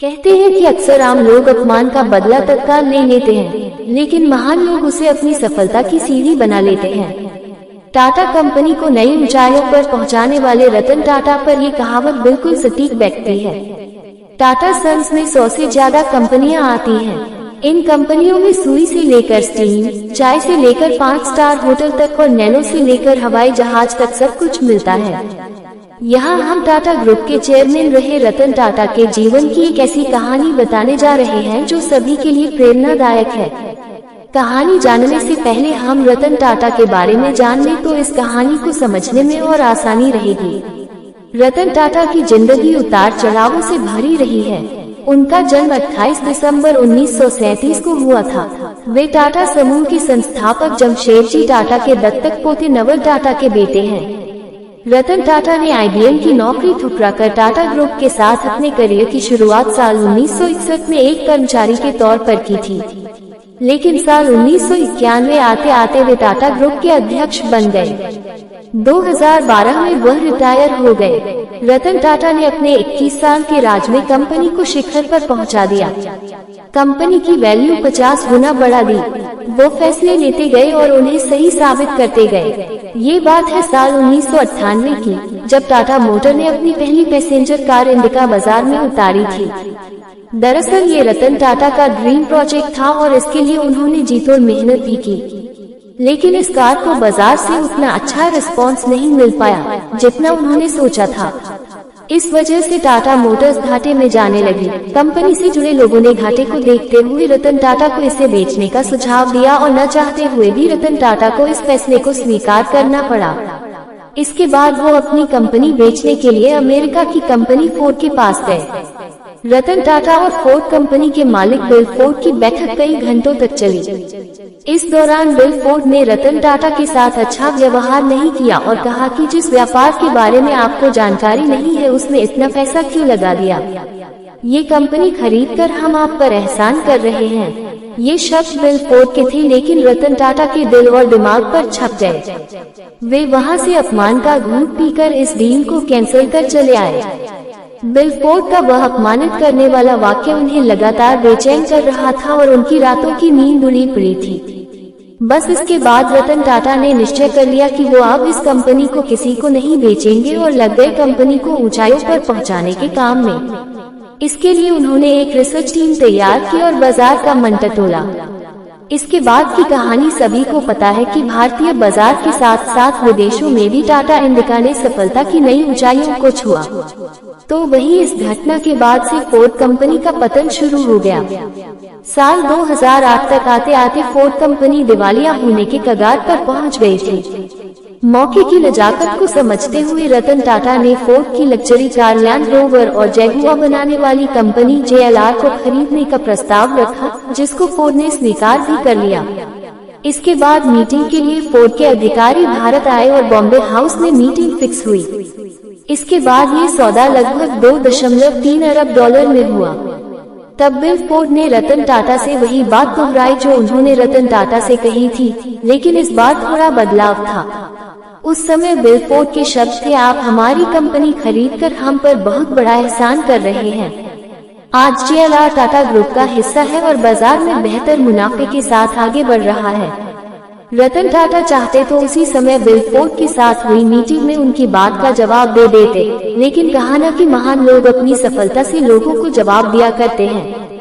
कहते हैं कि अक्सर आम लोग अपमान का बदला तत्काल ले लेते हैं, लेकिन महान लोग उसे अपनी सफलता की सीढ़ी बना लेते हैं। टाटा कंपनी को नई ऊंचाइयों पर पहुंचाने वाले रतन टाटा पर ये कहावत बिल्कुल सटीक बैठती है। टाटा सन्स में 100 से ज्यादा कंपनियां आती हैं। इन कंपनियों में सुई से लेकर स्टील, चाय से लेकर 5 स्टार होटल तक और नैनो से लेकर हवाई जहाज तक सब कुछ मिलता है। यहाँ हम टाटा ग्रुप के चेयरमैन रहे रतन टाटा के जीवन की एक ऐसी कहानी बताने जा रहे हैं जो सभी के लिए प्रेरणादायक है। कहानी जानने से पहले हम रतन टाटा के बारे में जान लें तो इस कहानी को समझने में और आसानी रहेगी। रतन टाटा की जिंदगी उतार चढ़ावों से भरी रही है। उनका जन्म 28 दिसंबर 1937 को हुआ था। वे टाटा समूह के संस्थापक जमशेदजी टाटा के दत्तक पोते नवल टाटा के बेटे हैं। रतन टाटा ने IBM की नौकरी ठुकराकर टाटा ग्रुप के साथ अपने करियर की शुरुआत साल 1961 में एक कर्मचारी के तौर पर की थी, लेकिन साल 1991 आते आते वे टाटा ग्रुप के अध्यक्ष बन गए। 2012 में वह रिटायर हो गए। रतन टाटा ने अपने 21 साल के राज में कंपनी को शिखर पर पहुंचा दिया। कंपनी की वैल्यू 50 गुना बढ़ा दी। वो फैसले लेते गए और उन्हें सही साबित करते गए। ये बात है साल 1998 की, जब टाटा मोटर ने अपनी पहली पैसेंजर कार इंडिका बाजार में उतारी थी। दरअसल ये रतन टाटा का ड्रीम प्रोजेक्ट था और इसके लिए उन्होंने जी तोड़ मेहनत भी की, लेकिन इस कार को बाजार से उतना अच्छा रिस्पांस नहीं मिल पाया जितना उन्होंने सोचा था। इस वजह से टाटा मोटर्स घाटे में जाने लगी। कंपनी से जुड़े लोगों ने घाटे को देखते हुए रतन टाटा को इसे बेचने का सुझाव दिया और न चाहते हुए भी रतन टाटा को इस फैसले को स्वीकार करना पड़ा। इसके बाद वो अपनी कंपनी बेचने के लिए अमेरिका की कंपनी फोर्ड के पास गए। रतन टाटा और फोर्ड कंपनी के मालिक बिल फोर्ड की बैठक कई घंटों तक चली। इस दौरान बिल फोर्ड ने रतन टाटा के साथ अच्छा व्यवहार नहीं किया और कहा कि जिस व्यापार के बारे में आपको जानकारी नहीं है उसमें इतना पैसा क्यों लगा दिया। ये कंपनी खरीदकर हम आप पर एहसान कर रहे हैं। ये शब्द बिल फोर्ड के थे, लेकिन रतन टाटा के दिल और दिमाग पर छप गए। वे वहां से अपमान का घूंट पीकर इस डील को कैंसिल कर चले आए। बिल फोर्ड का वह अपमानित करने वाला वाक्य उन्हें लगातार बेचैन कर रहा था और उनकी रातों की नींद उड़ी पड़ी थी। बस इसके बाद रतन टाटा ने निश्चय कर लिया कि वो अब इस कंपनी को किसी को नहीं बेचेंगे और लग गए कंपनी को ऊंचाइयों पर पहुंचाने के काम में। इसके लिए उन्होंने एक रिसर्च टीम तैयार की और बाजार का मंत्र तोला। इसके बाद की कहानी सभी को पता है कि भारतीय बाजार के साथ साथ विदेशों में भी टाटा इंडिका ने सफलता की नई ऊंचाइयों को छुआ। तो वही इस घटना के बाद से फोर्ड कंपनी का पतन शुरू हो गया। साल 2008 तक आते आते फोर्ड कंपनी दिवालिया होने के कगार पर पहुंच गई थी। मौके की नजाकत को समझते हुए रतन टाटा ने फोर्ड की लग्जरी कार लैंड रोवर और जगुआर बनाने वाली कंपनी JLR को खरीदने का प्रस्ताव रखा, जिसको फोर्ड ने स्वीकार भी कर लिया। इसके बाद मीटिंग के लिए फोर्ड के अधिकारी भारत आए और बॉम्बे हाउस में मीटिंग फिक्स हुई। इसके बाद ये सौदा लगभग $2.3 अरब में हुआ। तब बिल फोर्ड ने रतन टाटा से वही बात दोहराई जो उन्होंने रतन टाटा से कही थी, लेकिन इस बार थोड़ा बदलाव था। उस समय बिल फोर्ड के शब्द थे, आप हमारी कंपनी खरीदकर हम पर बहुत बड़ा एहसान कर रहे हैं। आज JLR टाटा ग्रुप का हिस्सा है और बाजार में बेहतर मुनाफे के साथ आगे बढ़ रहा है। रतन टाटा चाहते तो उसी समय बिल फोर्ड के साथ हुई मीटिंग में उनकी बात का जवाब दे देते, लेकिन कहा न कि महान लोग अपनी सफलता से लोगों को जवाब दिया करते हैं।